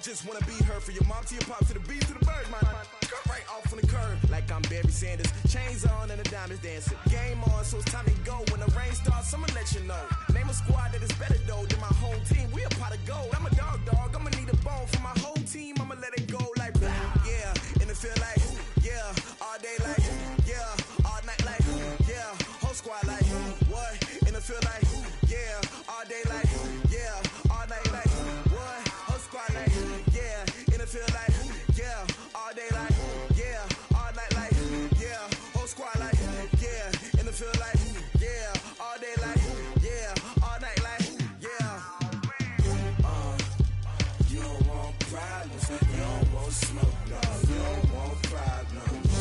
just wanna be her. For your mom to your pop to the beat to the bird, man. Cut right off on the curb, like I'm Barry Sanders. Chains on and the diamonds dancing. Game on, so it's time to go. When the rain starts, I'ma let you know. Name a squad that is better though than my home team. We a pot of gold. I'm a dog. I'ma need a bone for my whole team. I'ma let it go like blah. Yeah, and it feel like yeah, all day like yeah, all night like yeah, whole squad like what? And it feel like yeah, all day like yeah, all night like what? Whole squad like yeah, and it feel like yeah, all day like yeah, all night like yeah, whole squad like yeah, and it feel like yeah, all day like yeah, all night like yeah. You don't want problems, you don't want smoke, no, you don't want problems.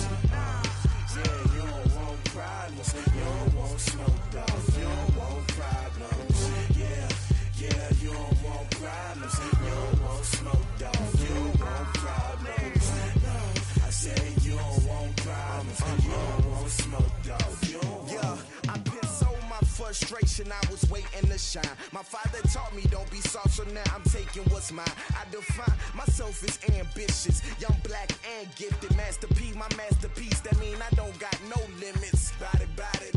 Yeah, you don't want problems, you don't want smoke, dog, you don't want problems. Yeah, you don't want problems, you don't want smoke, dog, you don't want problems. No, I said you don't want problems, you don't want smoke, dog, you don't want. Yeah, I piss on my frustration, I was waiting to shine. My father taught me don't be soft, so now I'm taking what's mine. I define myself as ambitious, young, black, and gifted. Master P, my masterpiece, that mean I don't got no limits. Bout it,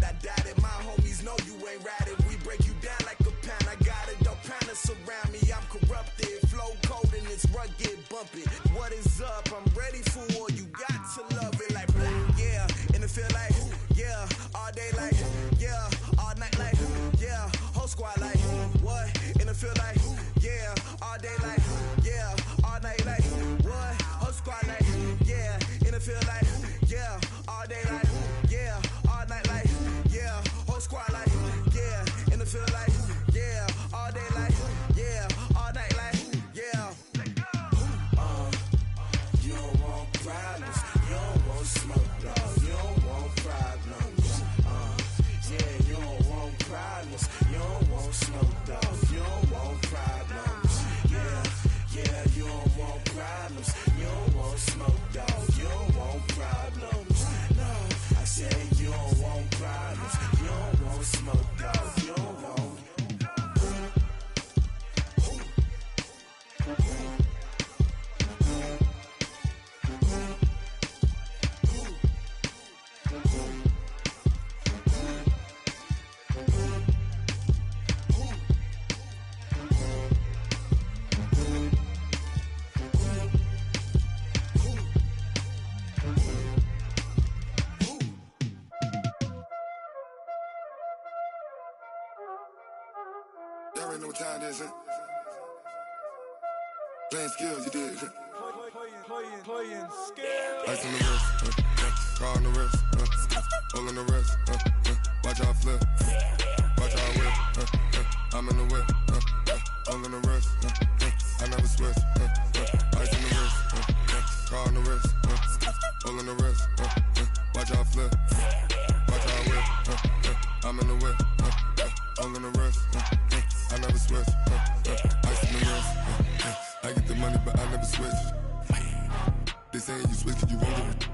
I doubt it. My homies know you ain't ratted. We break you down like a pound. I got it, don't panic surround me. I'm corrupted, flow cold and it's rugged, bumping. What is up? I'm ready for war. You got to love it like blah, yeah. And it feel like yeah, all day like yeah, all night like yeah, whole squad like what? And it feel like yeah, all day like yeah, all night like what? Whole squad like yeah, and it feel like yeah, all day like yeah, all night like yeah, whole squad like yeah, and it feel like yeah, all day like yeah, all night like yeah. You don't want problems, you don't want smoke, dog, you don't want problems. Yeah, you don't want problems, you don't want smoke, dog, you don't want problems. Yeah, you don't want problems, you don't want smoke, dog, you don't want problems. No, I said you don't want problems, you don't want smoke, dog, you don't want. Y'all already know what time it is, huh? Playing skills, you did. Playing skills. Ice on the wrist, car on the wrist, hole in the wrist, watch how I flip, watch how I whip, I'm in the whip, hole in the wrist, I never switch, ice on the wrist, car on the wrist, hole in the wrist, watch how I flip, watch how I whip, I'm in the whip, hole in the wrist, I never switch, ice on the wrist, I get the money but I never switch. They saying you switch cause you won't get it.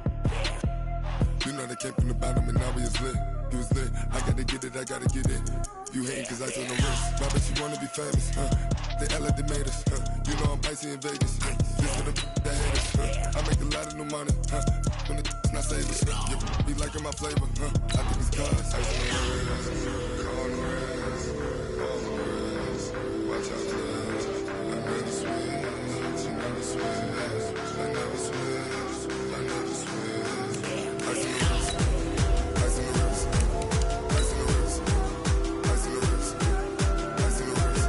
You know they came from the bottom and now we is lit. You was lit, I gotta get it, I gotta get it. You hating cause I told no risk. Why bet you wanna be famous, They LA they made us, You know I'm icy in Vegas, This for the that hate us, I make a lot of new money, When the not savers, You be liking my flavor, I think it's cause ice on the wrist, car on the wrist, all the wrist. Watch out flash, I never switch, you never switch, I never switch, I never switch. Ice in the wrist, ice in the wrist, ice in the wrist, ice in the wrist, ice in the wrist,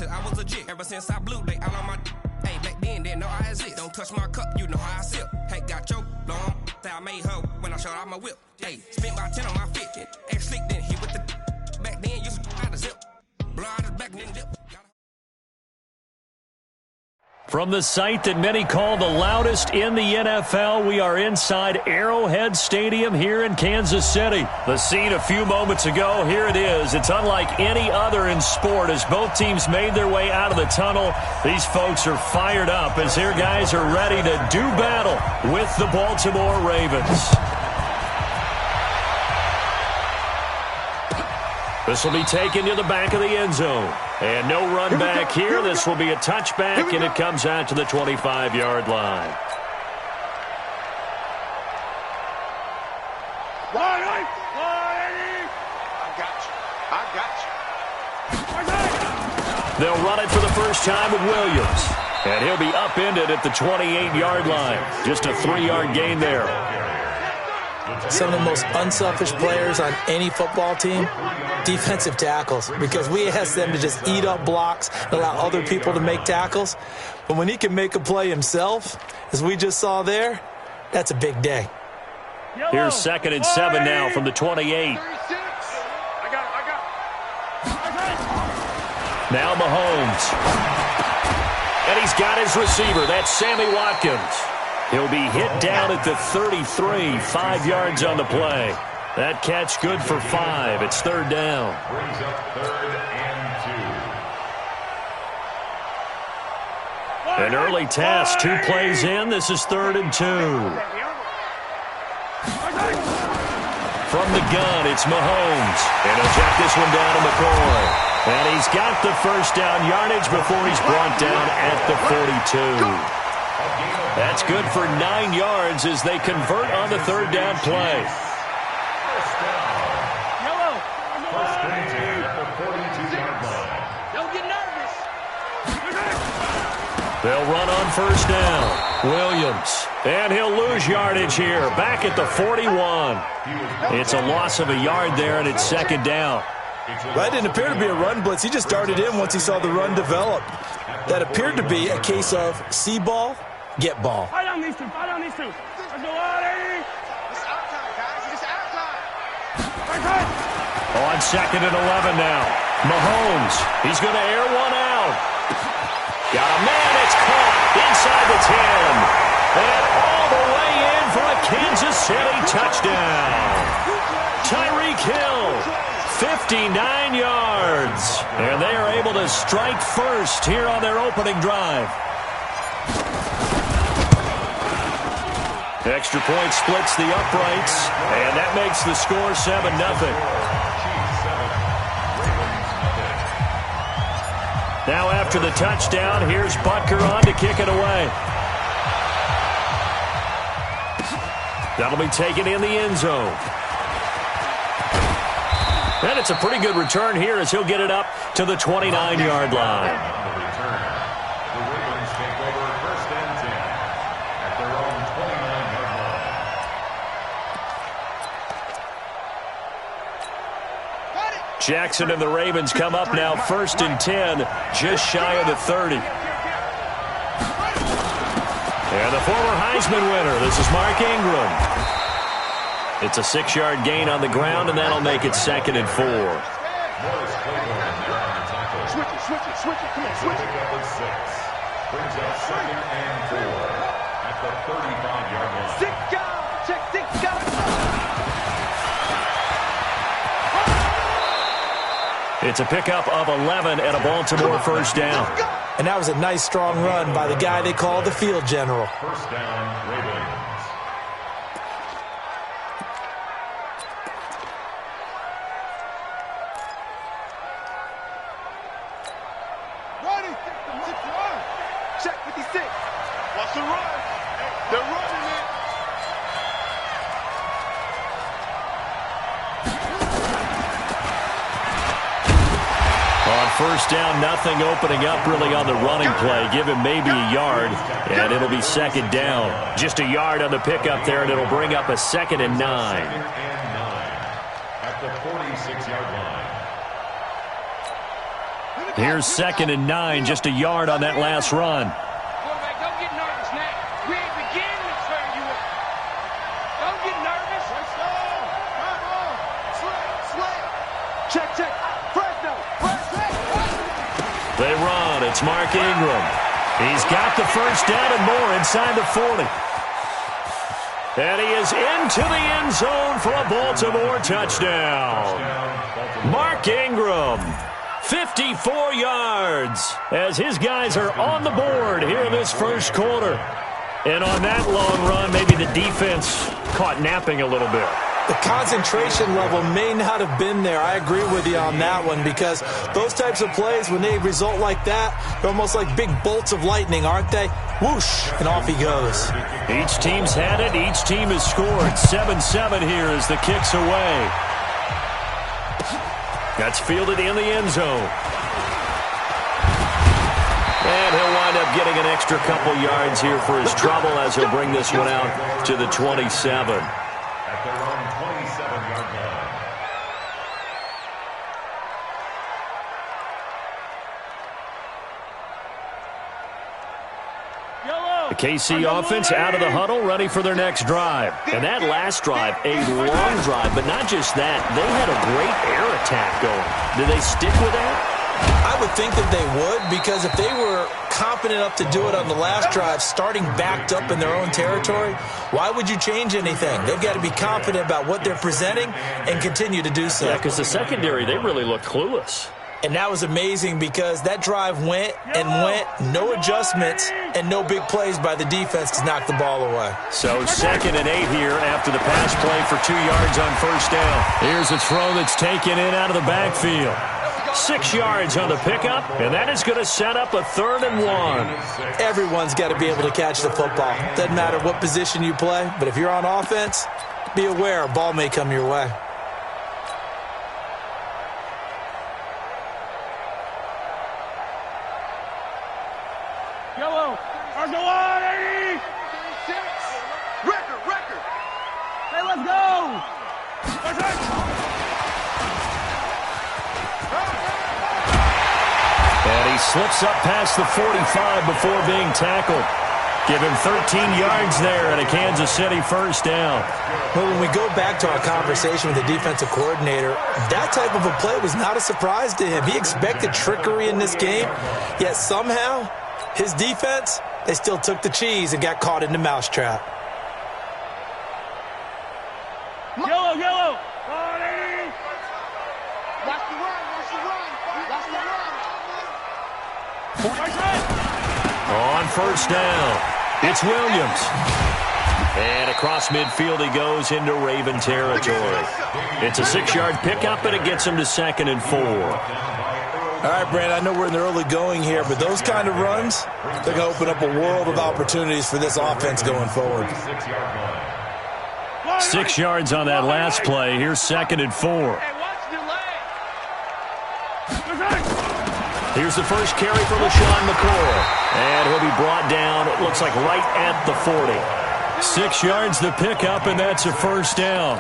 I was legit ever since I blew they all on my hey back then didn't know I exist. Don't touch my cup, you know how I sip. Hey, got choked long, say I made her when I showed out my whip. Hey, spent about 10 on my fit. Act slick then hit with the back then used to out the zip. Blow out his back then dip. From the site that many call the loudest in the NFL, we are inside Arrowhead Stadium here in Kansas City. The scene a few moments ago, here it is. It's unlike any other in sport as both teams made their way out of the tunnel. These folks are fired up as their guys are ready to do battle with the Baltimore Ravens. This will be taken to the back of the end zone. And no run back here. This will be a touchback, and it comes out to the 25-yard line. They'll run it for the first time with Williams. And he'll be upended at the 28-yard line. Just a 3-yard gain there. Some of the most unselfish players on any football team, defensive tackles, because we ask them to just eat up blocks and allow other people to make tackles. But when he can make a play himself, as we just saw there, that's a big day. Here's 2nd and 7 now from the 28. Now Mahomes. And he's got his receiver. That's Sammy Watkins. He'll be hit down at the 33, 5 yards on the play. That catch good for 5. It's 3rd down. Brings up 3rd and 2. An early task, 2 plays in. This is 3rd and 2. From the gun, it's Mahomes. And he'll check this one down to McCoy. And he's got the first down yardage before he's brought down at the 42. That's good for 9 yards as they convert on the 3rd down play. First and 10 at the 42-yard line. Don't get nervous. They'll run on 1st down. Williams. And he'll lose yardage here. Back at the 41. It's a loss of a yard there, and it's 2nd down. That didn't appear to be a run blitz. He just darted in once he saw the run develop. That appeared to be a case of see ball, get ball. Fight on these two. Let's go, Eddie. It's our time, guys. It's our time. On 2nd and 11 now. Mahomes. He's going to air one out. Got a man. It's caught inside the 10. And all the way in for a Kansas City touchdown. Tyreek Hill, 59 yards. And they are able to strike first here on their opening drive. Extra point splits the uprights, and that makes the score 7-0. Now after the touchdown, here's Butker on to kick it away. That'll be taken in the end zone. And it's a pretty good return here as he'll get it up to the 29-yard line. Jackson and the Ravens come up now 1st and 10, just shy of the 30. And the former Heisman winner, this is Mark Ingram. It's a 6-yard gain on the ground, and that'll make it 2nd and 4. Switch it. Come on, switch it. Up with 6. Brings up 2nd and 4 at the 35-yard line. 6 guys. Check 6 guys. It's a pickup of 11 and a Baltimore 1st down. And that was a nice, strong run by the guy they call the field general. 1st down, Ravens. Ready. Check 56. Watch the run. They're running it. On 1st down, nothing opening up really on the running play. Give him maybe a yard, and it'll be 2nd down. Just a yard on the pickup there, and it'll bring up a 2nd and 9. 2nd and 9 at the 46-yard line. Here's 2nd and 9, just a yard on that last run. Quarterback, don't get nervous now. We ain't beginning to turn you up. Don't get nervous. Let's go. Come on. Slay. Check. Fresno. They run. It's Mark Ingram. He's got the first down and more inside the 40. And he is into the end zone for a Baltimore touchdown. Mark Ingram, 54 yards, as his guys are on the board here in this first quarter. And on that long run, maybe the defense caught napping a little bit. The concentration level may not have been there. I agree with you on that one, because those types of plays, when they result like that, they're almost like big bolts of lightning, aren't they? Whoosh, and off he goes. Each team's had it. Each team has scored. 7-7 here as the kick's away. That's fielded in the end zone. And he'll wind up getting an extra couple yards here for his trouble as he'll bring this one out to the 27. At their own 27-yard line. The KC offense out of the huddle, ready for their next drive. And that last drive, a long drive, but not just that. They had a great air attack going. Do they stick with that? I would think that they would, because if they were confident enough to do it on the last drive, starting backed up in their own territory, why would you change anything? They've got to be confident about what they're presenting and continue to do so. Yeah, because the secondary, they really looked clueless. And that was amazing, because that drive went and went, no adjustments, and no big plays by the defense to knock the ball away. So 2nd and 8 here after the pass play for 2 yards on first down. Here's a throw that's taken in out of the backfield. 6 yards on the pickup, and that is going to set up a 3rd and 1. Everyone's got to be able to catch the football. Doesn't matter what position you play, but if you're on offense, be aware a ball may come your way. Yellow. RJ1, 80. Record. Hey, let's go. And he slips up past the 45 before being tackled. Give him 13 yards there and a Kansas City first down. Well, when we go back to our conversation with the defensive coordinator, that type of a play was not a surprise to him. He expected trickery in this game, yet somehow his defense, they still took the cheese and got caught in the mousetrap. Yellow. On first down, it's Williams. And across midfield he goes into Raven territory. It's a 6-yard pickup, and it gets him to 2nd and 4. All right, Brand, I know we're in the early going here, but those kind of runs, they're going to open up a world of opportunities for this offense going forward. 6 yards on that last play. Here's 2nd and 4. Here's the first carry for LaShawn McCoy. And he'll be brought down, it looks like right at the 40. 6 yards the pickup, and that's a first down.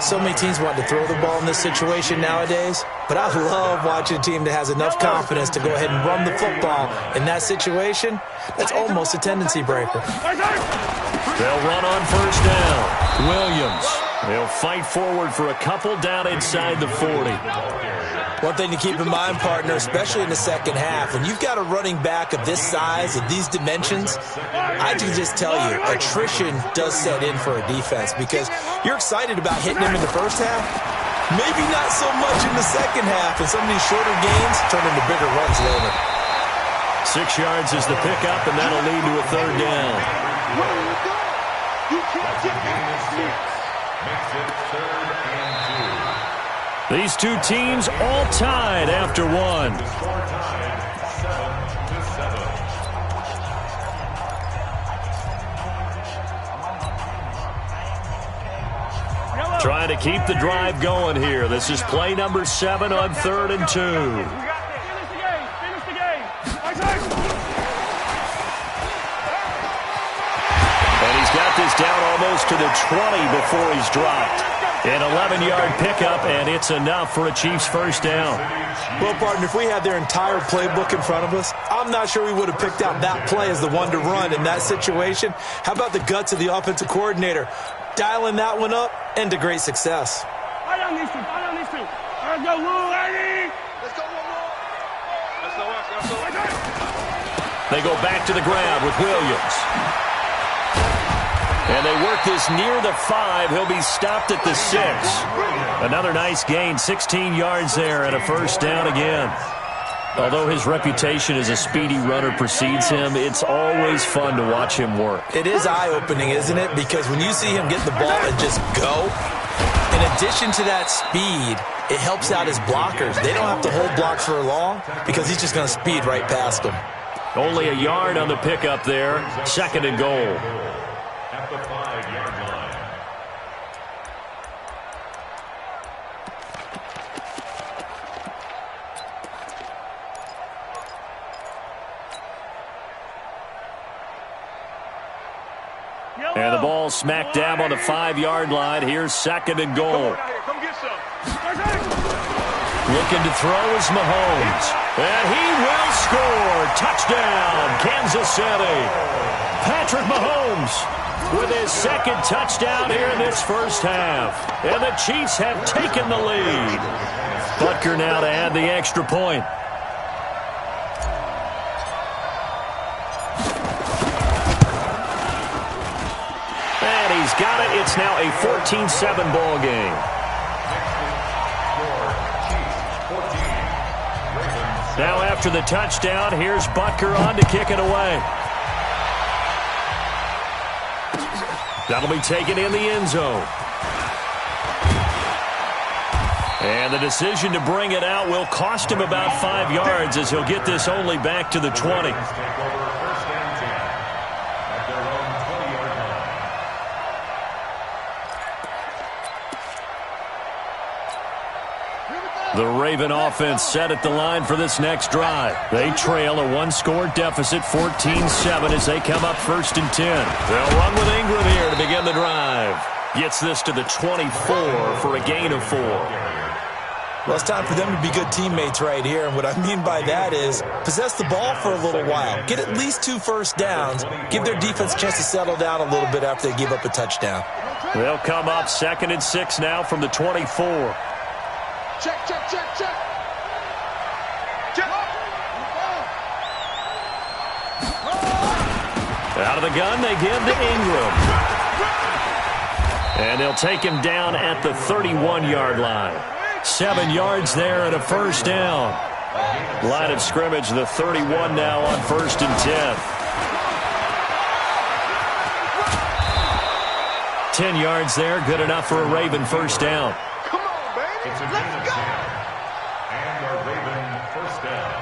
So many teams want to throw the ball in this situation nowadays, but I love watching a team that has enough confidence to go ahead and run the football in that situation. That's almost a tendency breaker. They'll run on first down. Williams, they'll fight forward for a couple down inside the 40. One thing to keep in mind, partner, especially in the second half, when you've got a running back of this size, of these dimensions, I can just tell you, attrition does set in for a defense, because you're excited about hitting him in the first half, maybe not so much in the second half, and some of these shorter gains turn into bigger runs later. 6 yards is the pickup, and that'll lead to a 3rd down. Makes it 3rd and 2. These two teams all tied after one. Score tied 7-7. Trying to keep the drive going here. This is play number 7 on 3rd and 2. Finish the game. And he's got this down almost to the 20 before he's dropped. An 11-yard pickup, and it's enough for a Chiefs first down. Well, partner, if we had their entire playbook in front of us, I'm not sure we would have picked out that play as the one to run in that situation. How about the guts of the offensive coordinator? Dialing that one up into great success. I don't need to. Let's go, Woo, lady. Let's go, one more. Let's go. They go back to the ground with Williams. And they work this near the 5. He'll be stopped at the 6. Another nice gain, 16 yards there, and a first down again. Although his reputation as a speedy runner precedes him, it's always fun to watch him work. It is eye-opening, isn't it? Because when you see him get the ball and just go, in addition to that speed, it helps out his blockers. They don't have to hold blocks for long because he's just going to speed right past them. Only a yard on the pickup there. 2nd and goal. At the 5-yard line. And the ball smack dab on the 5-yard line. Here's 2nd and goal. Come get some. Looking to throw is Mahomes. And he will score. Touchdown, Kansas City. Patrick Mahomes with his 2nd touchdown here in this first half. And the Chiefs have taken the lead. Butker now to add the extra point. And he's got it. It's now a 14-7 ball game. Now after the touchdown, here's Butker on to kick it away. That'll be taken in the end zone. And the decision to bring it out will cost him about 5 yards as he'll get this only back to the 20. The Raven offense set at the line for this next drive. They trail a 1-score deficit, 14-7, as they come up 1st and 10. They'll run with Ingram here to begin the drive. Gets this to the 24 for a gain of 4. Well, it's time for them to be good teammates right here. And what I mean by that is possess the ball for a little while. Get at least 2 first downs. Give their defense a chance to settle down a little bit after they give up a touchdown. They'll come up 2nd and 6 now from the 24. Check. Out of the gun, they give to Ingram. And they'll take him down at the 31-yard line. 7 yards there and a first down. Line of scrimmage, the 31 now on 1st and 10. 10 yards there, good enough for a Raven first down. Come on, baby. It's a Let's go. And a Raven first down.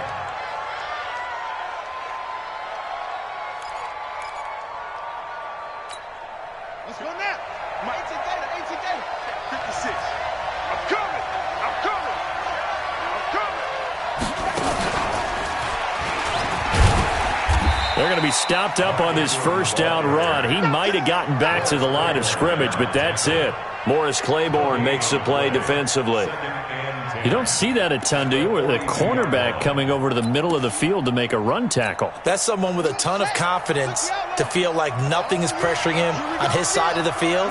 Let's go now. My 18 data. 56. I'm coming. They're going to be stopped up on this first down run. He might have gotten back to the line of scrimmage, but that's it. Morris Claiborne makes the play defensively. You don't see that a ton, do you? With a cornerback coming over to the middle of the field to make a run tackle. That's someone with a ton of confidence to feel like nothing is pressuring him on his side of the field.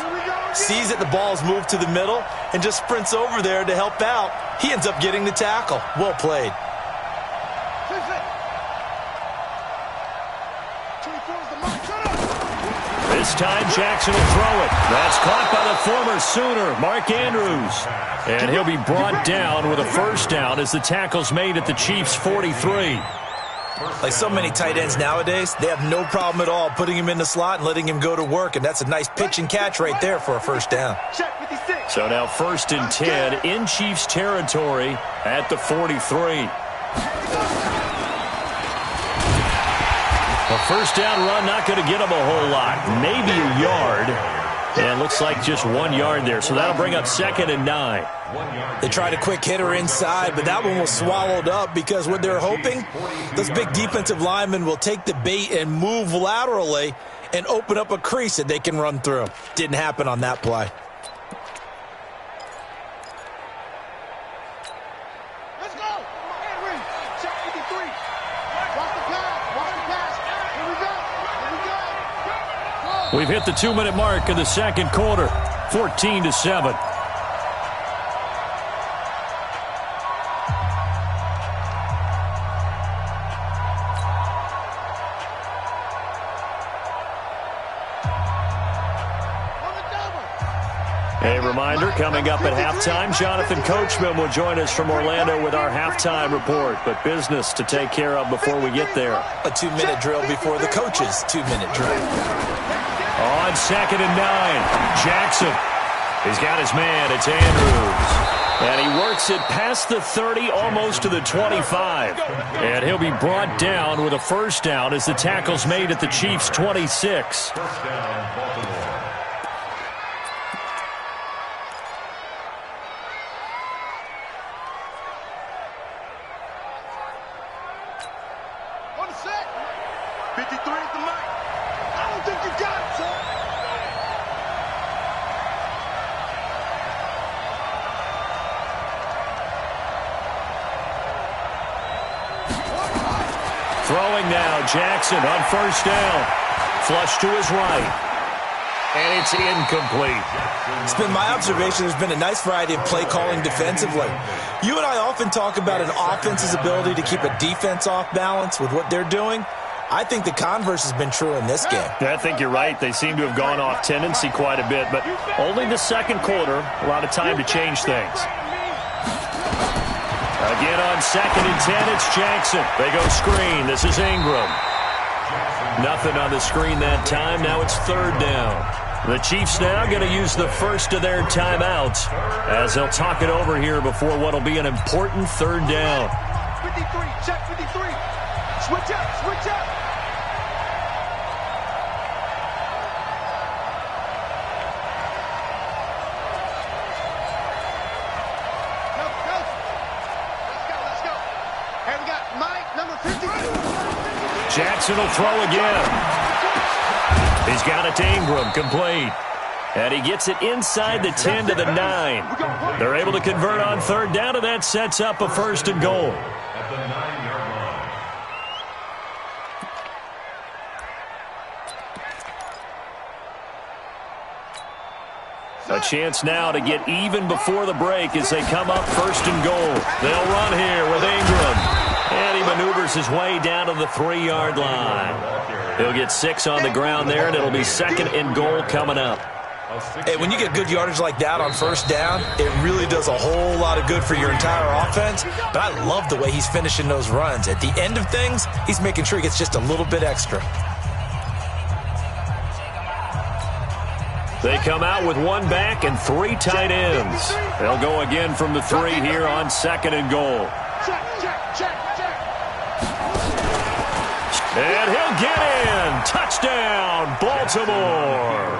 Sees that the ball's moved to the middle and just sprints over there to help out. He ends up getting the tackle. Well played. This time Jackson will throw it. That's caught by the former Sooner, Mark Andrews. And he'll be brought down with a first down as the tackle's made at the Chiefs' 43. Like so many tight ends nowadays, they have no problem at all putting him in the slot and letting him go to work, and that's a nice pitch and catch right there for a first down. So now 1st and 10 in Chiefs territory at the 43. A first down run, not going to get him a whole lot. Maybe a yard. And looks like just 1 yard there. So that'll bring up 2nd and 9. They tried a quick hitter inside, but that one was swallowed up because what they're hoping, those big defensive linemen will take the bait and move laterally and open up a crease that they can run through. Didn't happen on that play. We've hit the 2-minute mark of the second quarter, 14-7. A reminder, coming up at halftime, Jonathan Coachman will join us from Orlando with our halftime report. But business to take care of before we get there. A 2-minute drill before the coach's 2-minute drill. On 2nd and 9, Jackson. He's got his man. It's Andrews. And he works it past the 30, almost to the 25. And he'll be brought down with a first down as the tackle's made at the Chiefs' 26. First down, Baltimore. On the set. 53 at the mic. I don't think you got it, son. Throwing now, Jackson on first down. Flush to his right. And it's incomplete. It's been my observation there's been a nice variety of play calling defensively. You and I often talk about an offense's ability to keep a defense off balance with what they're doing. I think the converse has been true in this game. I think you're right. They seem to have gone off tendency quite a bit, but only the second quarter, a lot of time to change things. Again on 2nd and 10, it's Jackson. They go screen. This is Ingram. Nothing on the screen that time. Now it's 3rd down. The Chiefs now going to use the first of their timeouts as they'll talk it over here before what will be an important 3rd down. 53, check 53. Switch up, switch up. Let's go. Hey, we got Mike, number 52. Jackson will throw again. He's got it to Ingram, complete. And he gets it inside the 10 to the 9. They're able to convert on 3rd down, and that sets up a 1st and goal. At the 9-yard line. A chance now to get even before the break as they come up 1st and goal. They'll run here with Ingram. And he maneuvers his way down to the 3-yard line. He'll get 6 on the ground there, and it'll be 2nd and goal coming up. Hey, when you get good yardage like that on 1st down, it really does a whole lot of good for your entire offense. But I love the way he's finishing those runs. At the end of things, he's making sure he gets just a little bit extra. They come out with 1 back and 3 tight ends. They'll go again from the 3 here on 2nd and goal. Check. And he'll get in. Touchdown, Baltimore.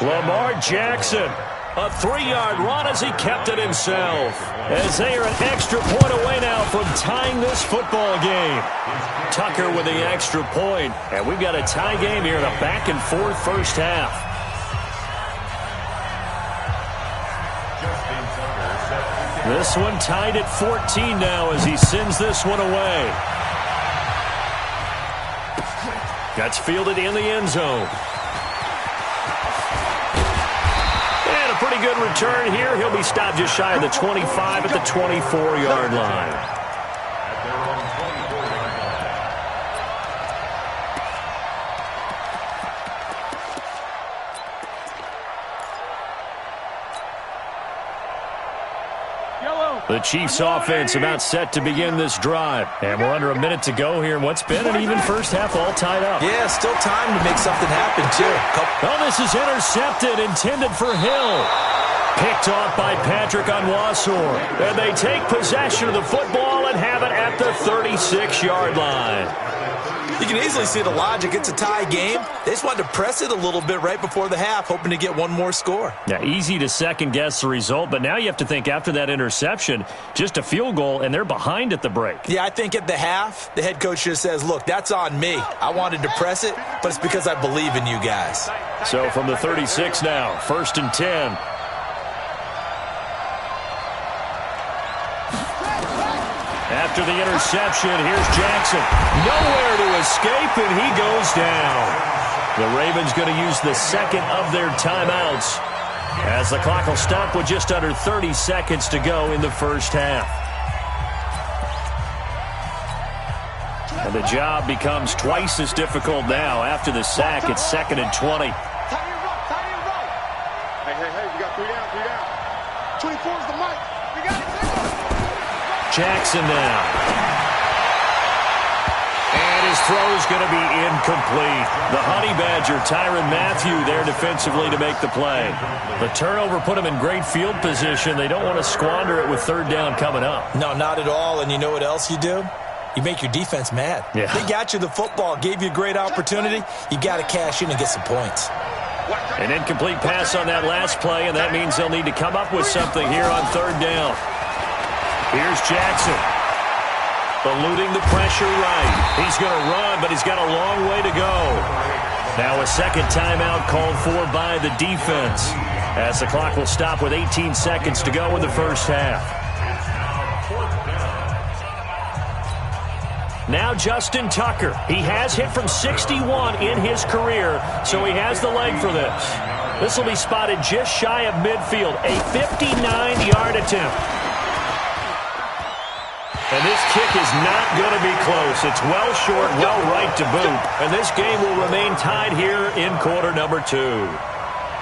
Lamar Jackson, a 3-yard run as he kept it himself. As they are an extra point away now from tying this football game. Tucker with the extra point. And we've got a tie game here in a back-and-forth first half. This one tied at 14 now as he sends this one away. That's fielded in the end zone. And a pretty good return here. He'll be stopped just shy of the 25 at the 24-yard line. The Chiefs offense about set to begin this drive. And we're under a minute to go here in what's been an even first half, all tied up. Yeah, still time to make something happen, too. Oh, this is intercepted, intended for Hill. Picked off by Patrick Onwuasor. And they take possession of the football and have it at the 36-yard line. You can easily see the logic. It's a tie game. They just wanted to press it a little bit right before the half, hoping to get one more score. Yeah, easy to second-guess the result, but now you have to think after that interception, just a field goal, and they're behind at the break. Yeah, I think at the half, the head coach just says, look, that's on me. I wanted to press it, but it's because I believe in you guys. So from the 36 now, 1st and 10. After the interception, here's Jackson. Nowhere to escape, and he goes down. The Ravens going to use the second of their timeouts as the clock will stop with just under 30 seconds to go in the first half. And the job becomes twice as difficult now after the sack. It's 2nd and 20. Hey, we got 3 down, 3 down. 24 is the mic. We got it. Jackson now. And his throw is going to be incomplete. The Honey Badger, Tyrann Mathieu, there defensively to make the play. The turnover put him in great field position. They don't want to squander it with 3rd down coming up. No, not at all. And you know what else you do? You make your defense mad. Yeah. They got you the football, gave you a great opportunity. You got to cash in and get some points. An incomplete pass on that last play, and that means they'll need to come up with something here on 3rd down. Here's Jackson. Eluding the pressure right. He's going to run, but he's got a long way to go. Now a second timeout called for by the defense, as the clock will stop with 18 seconds to go in the first half. Now Justin Tucker. He has hit from 61 in his career, so he has the leg for this. This will be spotted just shy of midfield, a 59-yard attempt. And this kick is not going to be close. It's well short, well right to boot. And this game will remain tied here in quarter number 2.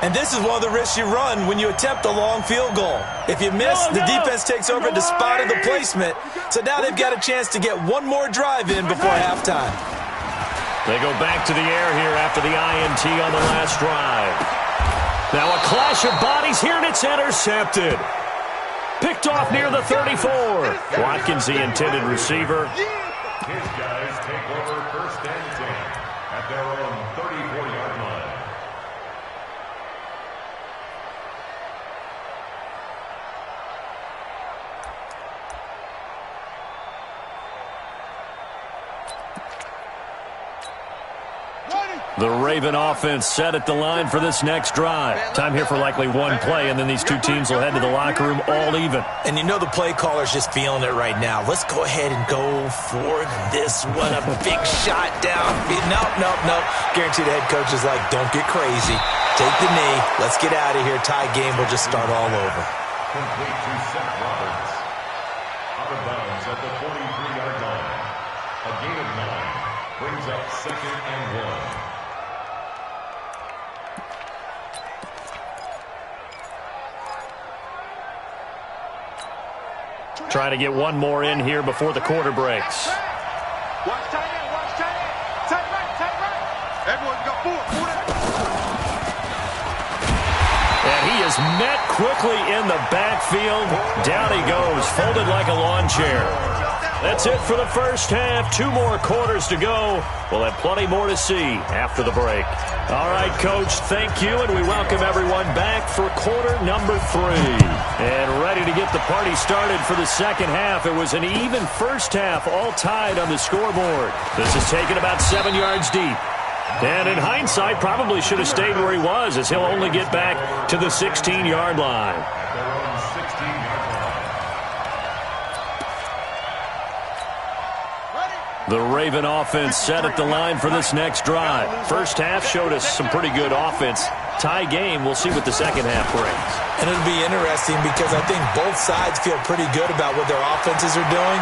And this is one of the risks you run when you attempt a long field goal. If you miss, the defense takes over the spot of the placement. So now they've got a chance to get one more drive in before halftime. They go back to the air here after the INT on the last drive. Now a clash of bodies here, and it's intercepted. Picked off near the 34. Watkins, the intended receiver. His guys take over 1st and 10 at their own 34-yard line. The Raven offense set at the line for this next drive. Time here for likely one play, and then these two teams will head to the locker room all even. And you know the play caller's just feeling it right now. Let's go ahead and go for this one. A big shot down. Nope. Guaranteed the head coach is like, don't get crazy. Take the knee. Let's get out of here. Tie game will just start all over. Complete to Seth Roberts. Out of bounds at the 43-yard line. A gain of 9 brings up 2nd and 1. Trying to get one more in here before the quarter breaks. Watch tight end, watch tight end. Tight right. Everyone got 4. And he is met quickly in the backfield. Down he goes, folded like a lawn chair. That's it for the first half. 2 more quarters to go. We'll have plenty more to see after the break. All right, Coach, thank you, and we welcome everyone back for quarter number 3. And ready to get the party started for the second half. It was an even first half, all tied on the scoreboard. This is taken about 7 yards deep. And in hindsight, probably should have stayed where he was, as he'll only get back to the 16-yard line. The Raven offense set at the line for this next drive. First half showed us some pretty good offense. Tie game, we'll see what the second half brings. And it'll be interesting because I think both sides feel pretty good about what their offenses are doing.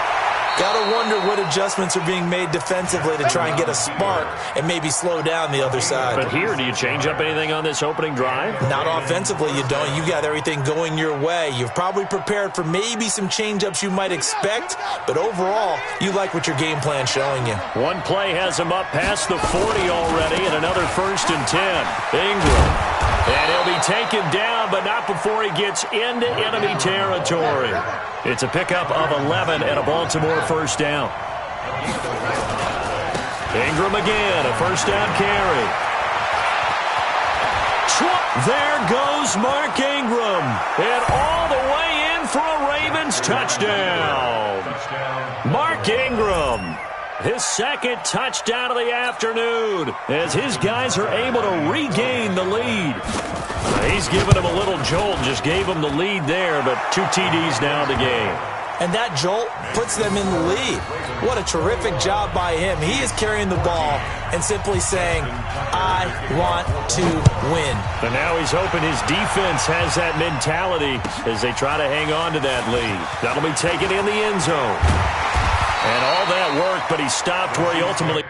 Got to wonder what adjustments are being made defensively to try and get a spark and maybe slow down the other side. But here, do you change up anything on this opening drive? Not offensively, you don't. You got everything going your way. You've probably prepared for maybe some change-ups you might expect, but overall, you like what your game plan's showing you. One play has him up past the 40 already, and another 1st and 10. Ingram. And he'll be taken down, but not before he gets into enemy territory. It's a pickup of 11 and a Baltimore first down. Ingram again, a first down carry. There goes Mark Ingram. And all the way in for a Ravens touchdown. Mark Ingram. His second touchdown of the afternoon as his guys are able to regain the lead. He's given him a little jolt, just gave him the lead there, but 2 TDs now in the game. And that jolt puts them in the lead. What a terrific job by him. He is carrying the ball and simply saying, I want to win. And now he's hoping his defense has that mentality as they try to hang on to that lead. That'll be taken in the end zone. And all that worked, but he stopped where he ultimately...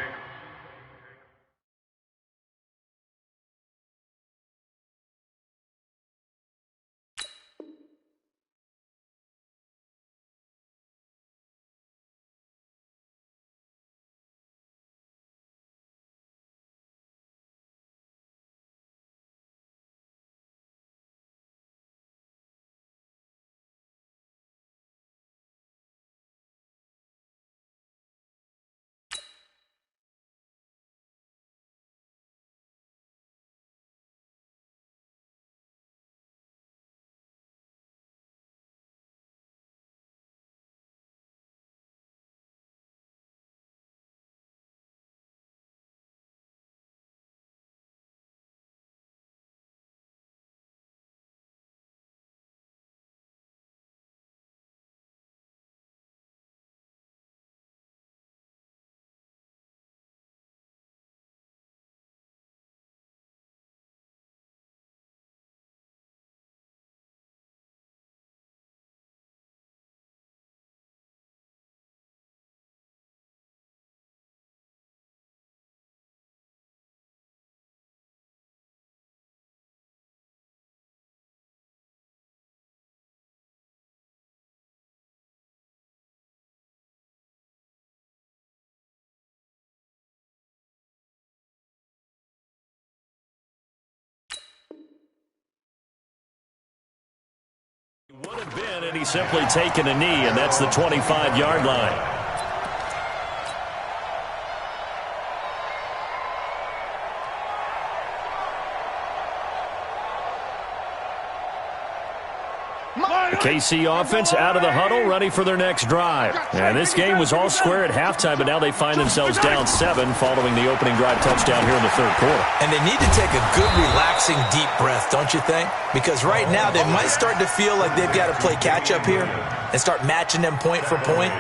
And he's simply taken a knee, and that's the 25-yard line. The KC offense out of the huddle, ready for their next drive. And this game was all square at halftime, but now they find themselves down 7 following the opening drive touchdown here in the third quarter. And they need to take a good, relaxing, deep breath, don't you think? Because right now they might start to feel like they've got to play catch-up here and start matching them point for point.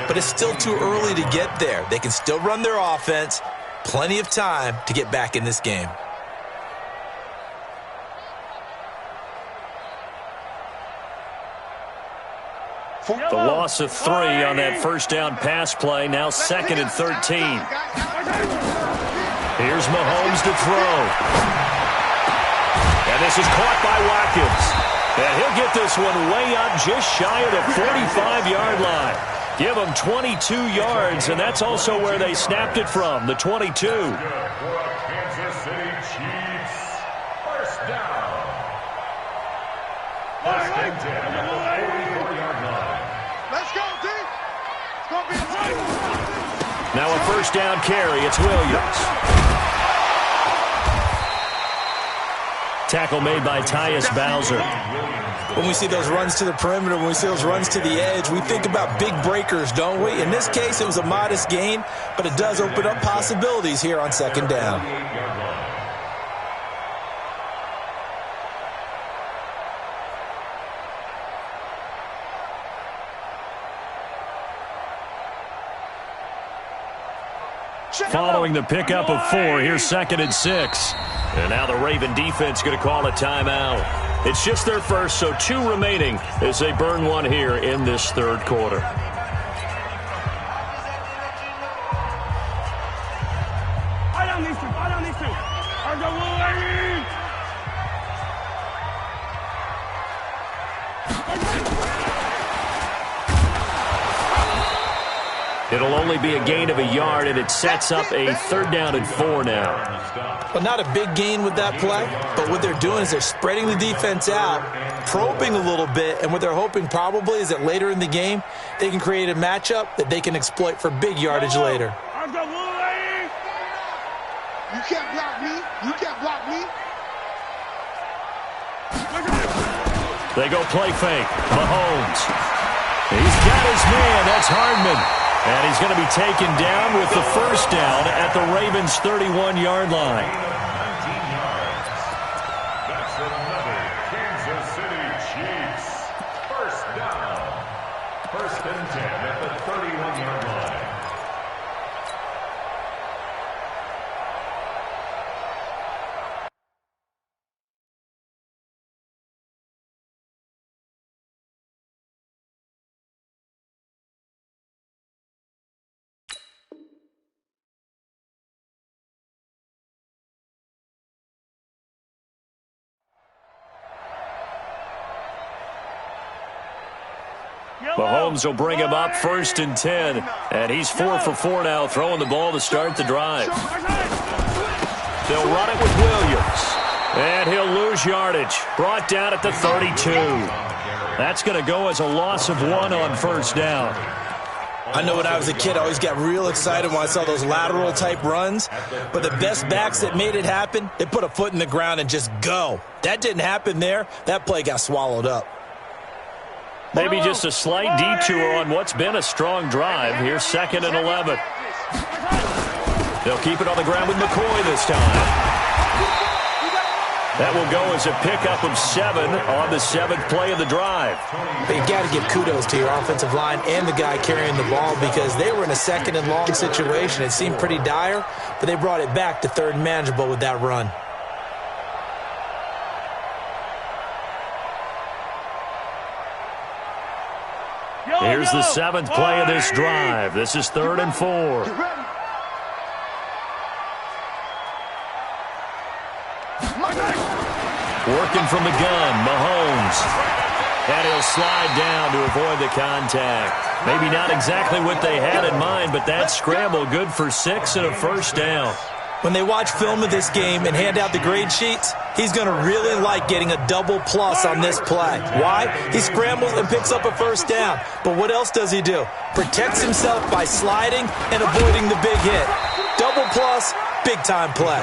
But it's still too early to get there. They can still run their offense. Plenty of time to get back in this game. The loss of 3 on that first down pass play. Now 2nd and 13. Here's Mahomes to throw. And this is caught by Watkins. And he'll get this one way up just shy of the 45-yard line. Give him 22 yards, and that's also where they snapped it from, the 22. For a Kansas City Chiefs first down. First and 10 at the 44-yard line. Let's go, D. It's going to be a fight. Now a first down carry. It's Williams. Tackle made by Tyus Bowser. When we see those runs to the perimeter, when we see those runs to the edge, we think about big breakers, don't we? In this case, it was a modest gain, but it does open up possibilities here on second down. Following the pickup of 4, here's 2nd and 6. And now the Raven defense going to call a timeout. It's just their first, so 2 remaining as they burn one here in this third quarter. I don't need to. I go away. It'll only be a gain of a yard, and it sets up a 3rd down and 4 now. Well, not a big gain with that play, but what they're doing is they're spreading the defense out, probing a little bit, and what they're hoping probably is that later in the game, they can create a matchup that they can exploit for big yardage later. You can't block me. You can't block me. They go play fake. Mahomes. He's got his man. That's Hardman. And he's going to be taken down with the first down at the Ravens' 31-yard line. 19 yards. That's another Kansas City Chiefs first down. 1st and 10 at the 31-yard line. Mahomes will bring him up 1st and 10. And he's 4 for 4 now, throwing the ball to start the drive. They'll run it with Williams. And he'll lose yardage. Brought down at the 32. That's going to go as a loss of 1 on first down. I know when I was a kid, I always got real excited when I saw those lateral-type runs. But the best backs that made it happen, they put a foot in the ground and just go. That didn't happen there. That play got swallowed up. Maybe just a slight detour on what's been a strong drive. Here's 2nd and 11. They'll keep it on the ground with McCoy this time. That will go as a pickup of 7 on the 7th play of the drive. But you got to give kudos to your offensive line and the guy carrying the ball because they were in a 2nd and long situation. It seemed pretty dire, but they brought it back to 3rd and manageable with that run. Here's the 7th play of this drive. This is 3rd and 4. Working from the gun, Mahomes. And he'll slide down to avoid the contact. Maybe not exactly what they had in mind, but that scramble good for 6 and a first down. When they watch film of this game and hand out the grade sheets, he's going to really like getting a double plus on this play. Why? He scrambles and picks up a first down. But what else does he do? Protects himself by sliding and avoiding the big hit. Double plus, big-time play.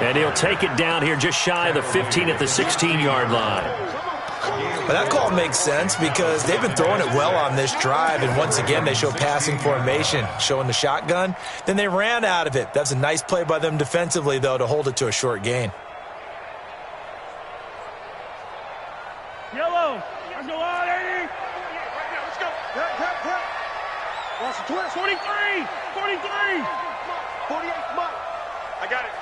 And he'll take it down here just shy of the 15 at the 16-yard line. But that call makes sense because they've been throwing it well on this drive, and once again they show passing formation, showing the shotgun. Then they ran out of it. That's a nice play by them defensively, though, to hold it to a short gain. Yellow. Let's go on, 80. Let's go. Hit. Watch the twist. 43. 43. 48 Mike. I got it.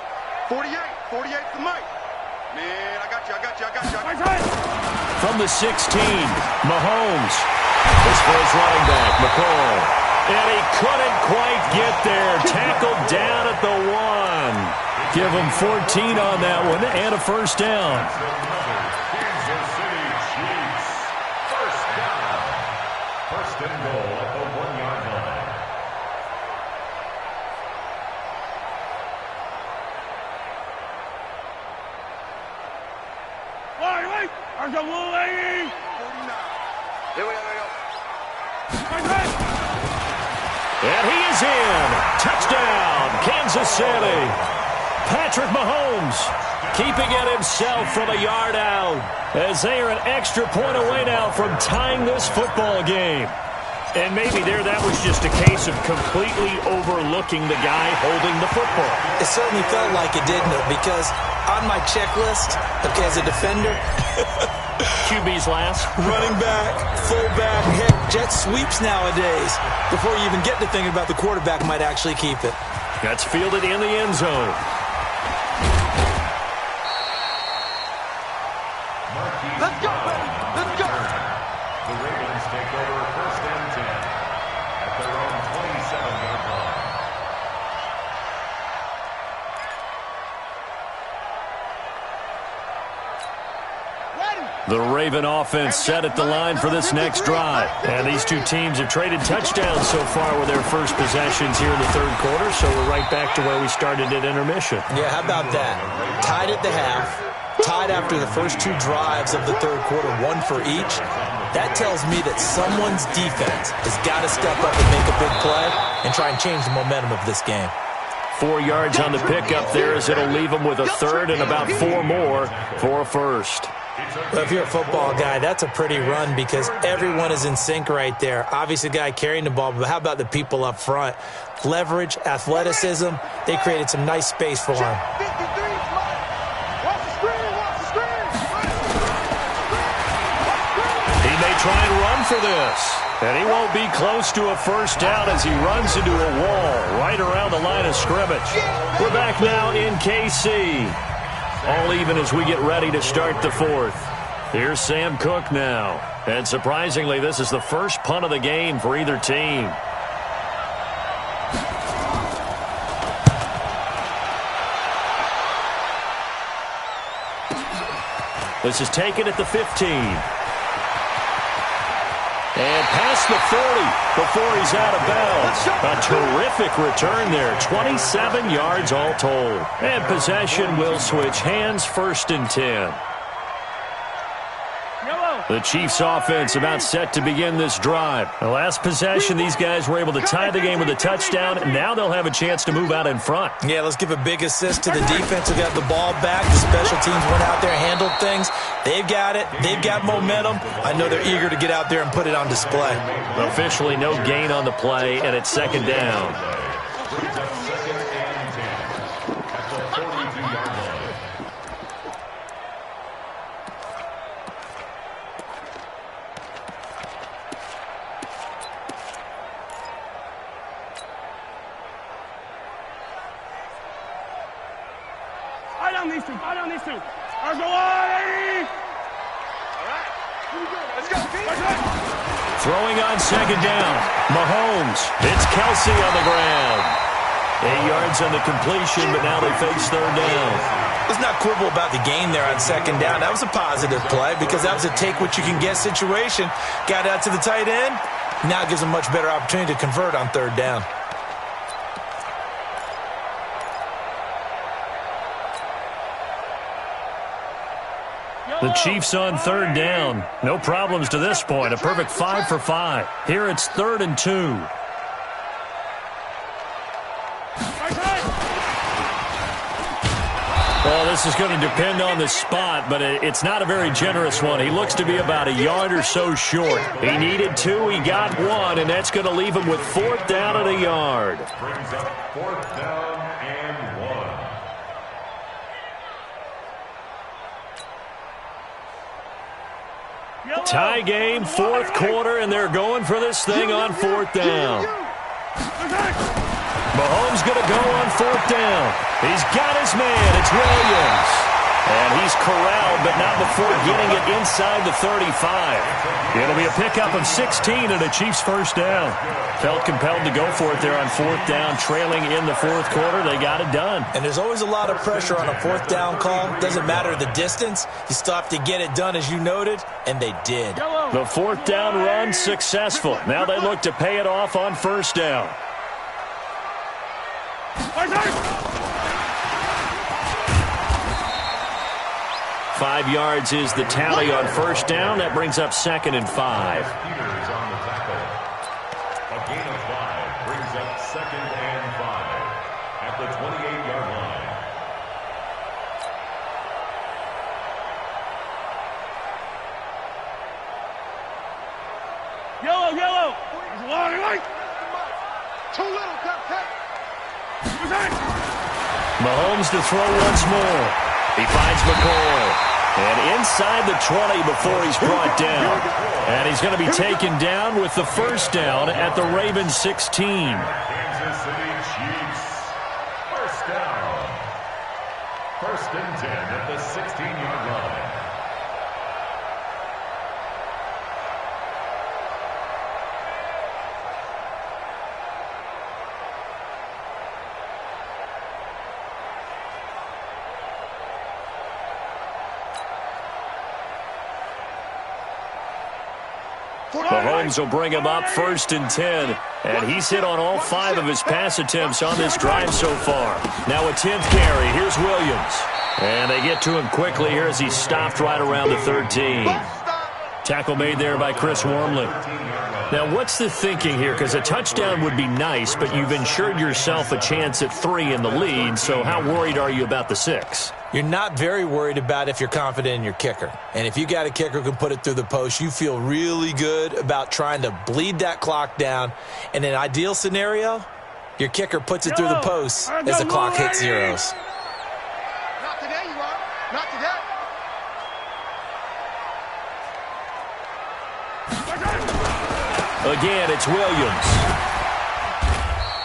48. 48 to Mike. Man, I got you. From the 16, Mahomes. This for his running back, McCall. And he couldn't quite get there. Tackled down at the 1. Give him 14 on that one and a first down. Kansas City Chiefs. First down. First and goal at the 1-yard line. Wait. There's a little lady. 49. Here we go. And he is in. Touchdown, Kansas City. Patrick Mahomes keeping it himself from a yard out as they are an extra point away now from tying this football game. And maybe that was just a case of completely overlooking the guy holding the football. It certainly felt like it, didn't it? Because on my checklist, okay, as a defender, QB's last. running back, fullback, heck, jet sweeps nowadays. Before you even get to thinking about the quarterback might actually keep it. That's fielded in the end zone. Let's go, baby. Let's go. The Ravens take over first and 10 at their own 27-yard line. The Raven offense set at the line for this next drive. And these two teams have traded touchdowns so far with their first possessions here in the third quarter, so we're right back to where we started at intermission. Yeah, how about that? Tied at the half, tied after the first two drives of the third quarter, one for each. That tells me that someone's defense has got to step up and make a big play and try and change the momentum of this game. 4 yards on the pickup there as it'll leave them with a third and about 4 more for a first. Well, if you're a football guy, that's a pretty run because everyone is in sync right there. Obviously, the guy carrying the ball, but how about the people up front? Leverage, athleticism, they created some nice space for him. Watch the screen. He may try and run for this. And he won't be close to a first down as he runs into a wall right around the line of scrimmage. We're back now in KC. All even as we get ready to start the fourth. Here's Sam Cook now. And surprisingly, this is the first punt of the game for either team. This is taken at the 15. And past the 40 before he's out of bounds. A terrific return there. 27 yards all told. And possession will switch hands, first and 10. The Chiefs offense about set to begin this drive. The last possession, these guys were able to tie the game with a touchdown. Now they'll have a chance to move out in front. Yeah, let's give a big assist to the defense who got the ball back. The special teams went out there, handled things. They've got it. They've got momentum. I know they're eager to get out there and put it on display. Officially no gain on the play, and it's second down. Eye down these two. There's a line. All right. Let's go, team. Throwing on second down. Mahomes. It's Kelsey on the ground. 8 yards on the completion, but now they face third down. Let's not quibble about the gain there on second down. That was a positive play because that was a take-what-you-can-get situation. Got out to the tight end. Now it gives them a much better opportunity to convert on third down. The Chiefs on third down. No problems to this point. A perfect 5 for 5. Here it's 3rd and 2. Well, this is going to depend on the spot, but it's not a very generous one. He looks to be about a yard or so short. He needed 2. He got 1, and that's going to leave him with 4th down and a yard. Brings up 4th down and 1. Tie game, 4th quarter, and they're going for this thing on 4th down. Mahomes going to go on 4th down. He's got his man. It's Williams. And he's corralled, but not before getting it inside the 35. It'll be a pickup of 16 and a Chiefs first down. Felt compelled to go for it there on 4th down, trailing in the 4th quarter. They got it done. And there's always a lot of pressure on a 4th down call. Doesn't matter the distance. You still have to get it done, as you noted, and they did. The 4th down run successful. Now they look to pay it off on 1st down. 5 yards is the tally on 1st down. That brings up 2nd and 5. Peters on the tackle. A gain of 5 brings up 2nd and 5 at the 28-yard line. Yellow. Light. Too little, cut. Mahomes to throw once more. He finds McCoy. And inside the 20 before he's brought down. And he's going to be taken down with the 1st down at the Ravens 16. Kansas City Chiefs. 1st down. 1st and 10 at the 16-yard line. Mahomes will bring him up 1st and 10. And he's hit on all 5 of his pass attempts on this drive so far. Now a 10th carry. Here's Williams. And they get to him quickly here as he's stopped right around the 13. Tackle made there by Chris Wormley. Now, what's the thinking here? Because a touchdown would be nice, but you've ensured yourself a chance at 3 in the lead. So how worried are you about the 6? You're not very worried about if you're confident in your kicker. And if you got a kicker who can put it through the post, you feel really good about trying to bleed that clock down. In an ideal scenario, your kicker puts it through the post as the clock hits zeros. Not today, you are. Not today. Again, it's Williams.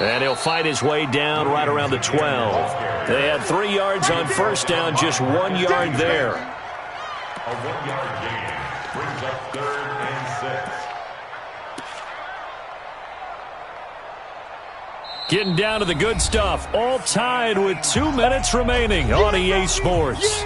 And he'll fight his way down right around the 12. They had 3 yards on 1st down, just 1 yard there. A 1-yard gain brings up 3rd and 6. Getting down to the good stuff. All tied with 2 minutes remaining on EA Sports.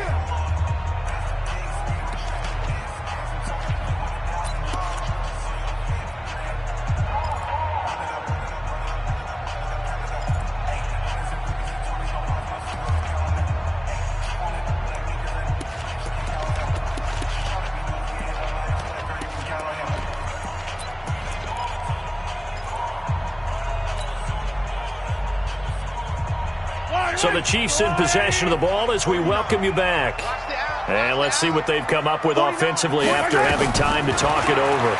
So the Chiefs in possession of the ball as we welcome you back. And let's see what they've come up with offensively after having time to talk it over.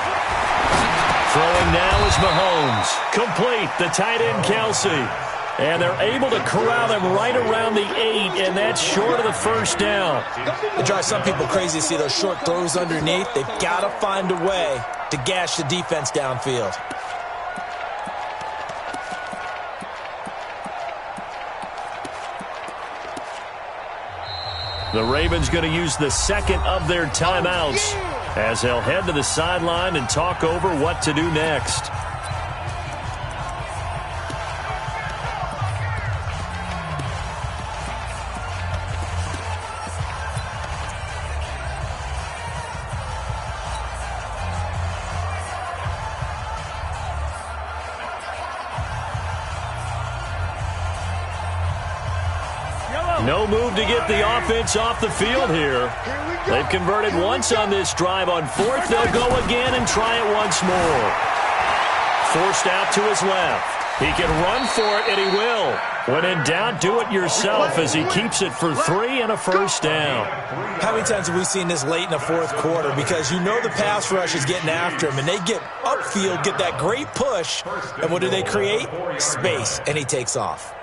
Throwing now is Mahomes. Complete, the tight end Kelsey. And they're able to corral him right around the 8, and that's short of the 1st down. It drives some people crazy to see those short throws underneath. They've got to find a way to gash the defense downfield. The Ravens going to use the 2nd of their timeouts as they'll head to the sideline and talk over what to do next. No move to get the offense off the field here. They've converted once on this drive. On fourth, they'll go again and try it once more. Forced out to his left. He can run for it, and he will. When in doubt, do it yourself as he keeps it for 3 and a first down. How many times have we seen this late in the fourth quarter? Because you know the pass rush is getting after him, and they get upfield, get that great push, and what do they create? Space, and he takes off.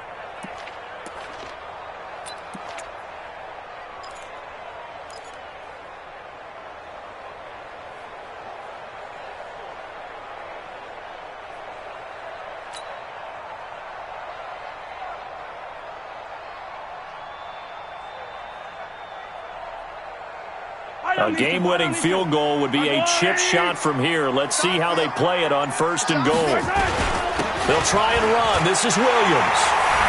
A game-winning field goal would be a chip shot from here. Let's see how they play it on first and goal. They'll try and run. This is Williams.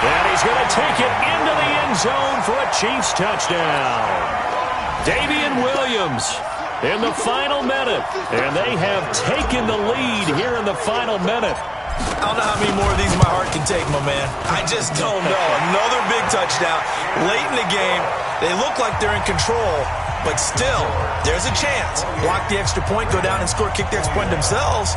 And he's going to take it into the end zone for a Chiefs touchdown. Davian Williams in the final minute. And they have taken the lead here in the final minute. I don't know how many more of these my heart can take, my man. I just don't know. Another big touchdown. Late in the game, they look like they're in control. But still, there's a chance. Block the extra point, go down and score, kick the extra point themselves.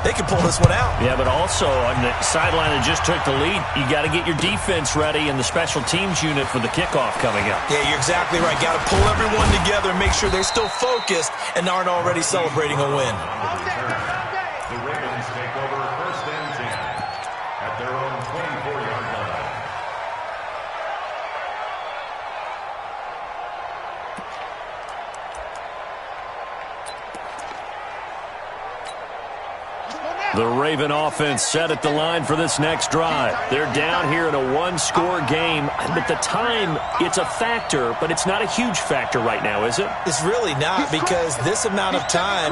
They can pull this one out. Yeah, but also on the sideline that just took the lead, you got to get your defense ready and the special teams unit for the kickoff coming up. Yeah, you're exactly right. Got to pull everyone together and make sure they're still focused and aren't already celebrating a win. The Ravens take over first and 10 at their own 24-yard line. The Raven offense set at the line for this next drive. They're down here in a one-score game, but the time, it's a factor, but it's not a huge factor right now, is it? It's really not, because this amount of time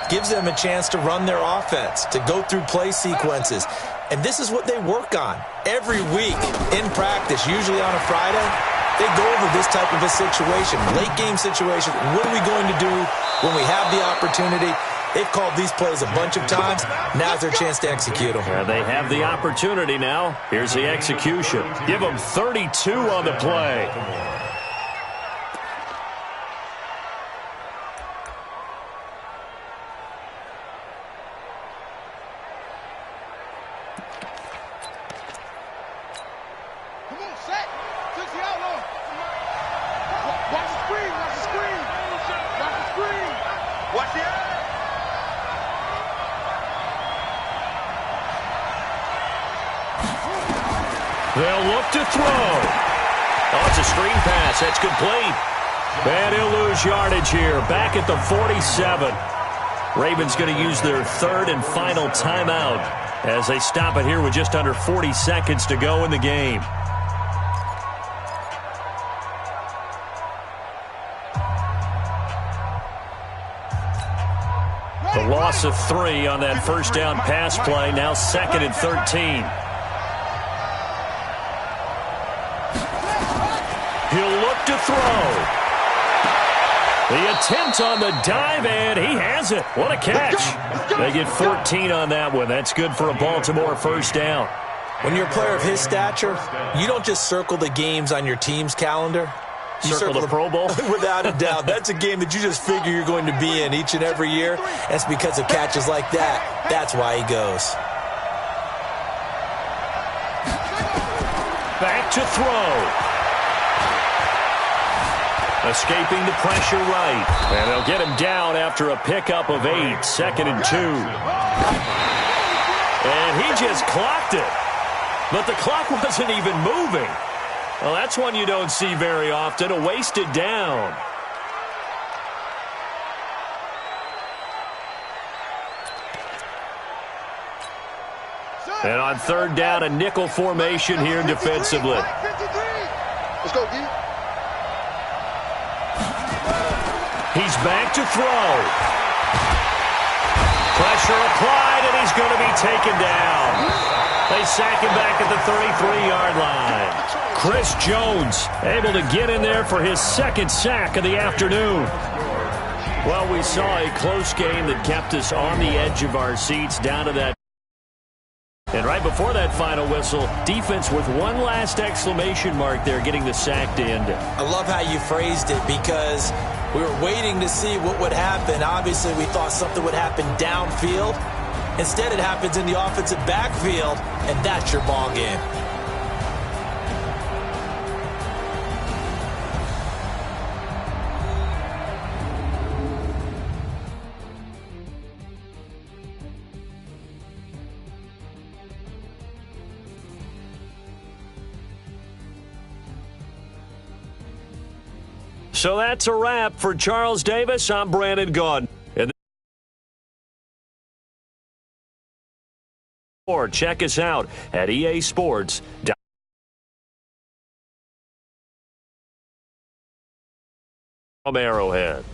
gives them a chance to run their offense, to go through play sequences. And this is what they work on every week in practice, usually on a Friday. They go over this type of a situation, late-game situation. What are we going to do when we have the opportunity? They've called these plays a bunch of times. Now's their chance to execute them. Yeah, they have the opportunity now. Here's the execution. Give them 32 on the play. Come on, set. Fix the outlaw. Watch the screen. Watch the screen. Watch the screen. Watch the eye. They'll look to throw. Oh, it's a screen pass. That's complete. And he'll lose yardage here. Back at the 47. Ravens going to use their third and final timeout as they stop it here with just under 40 seconds to go in the game. The loss of 3 on that first down pass play. Now 2nd and 13. He'll look to throw. The attempt on the dive, and he has it. What a catch. They get 14 on that one. That's good for a Baltimore first down. When you're a player of his stature, you don't just circle the games on your team's calendar. You Circle the Pro Bowl? Without a doubt. That's a game that you just figure you're going to be in each and every year. That's because of catches like that. That's why he goes. Back to throw. Escaping the pressure right. And they'll get him down after a pickup of 8. 2nd and 2. And he just clocked it. But the clock wasn't even moving. Well, that's one you don't see very often. A wasted down. And on third down, a nickel formation here defensively. Let's go, D. He's back to throw. Pressure applied, and he's going to be taken down. They sack him back at the 33-yard line. Chris Jones able to get in there for his 2nd sack of the afternoon. Well, we saw a close game that kept us on the edge of our seats down to that And right before that final whistle, defense with one last exclamation mark there, getting the sack to end it. I love how you phrased it, because we were waiting to see what would happen. Obviously, we thought something would happen downfield. Instead, it happens in the offensive backfield, and that's your ball game. So that's a wrap for Charles Davis. I'm Brandon Gaudin. Or check us out at easports.com. Arrowhead.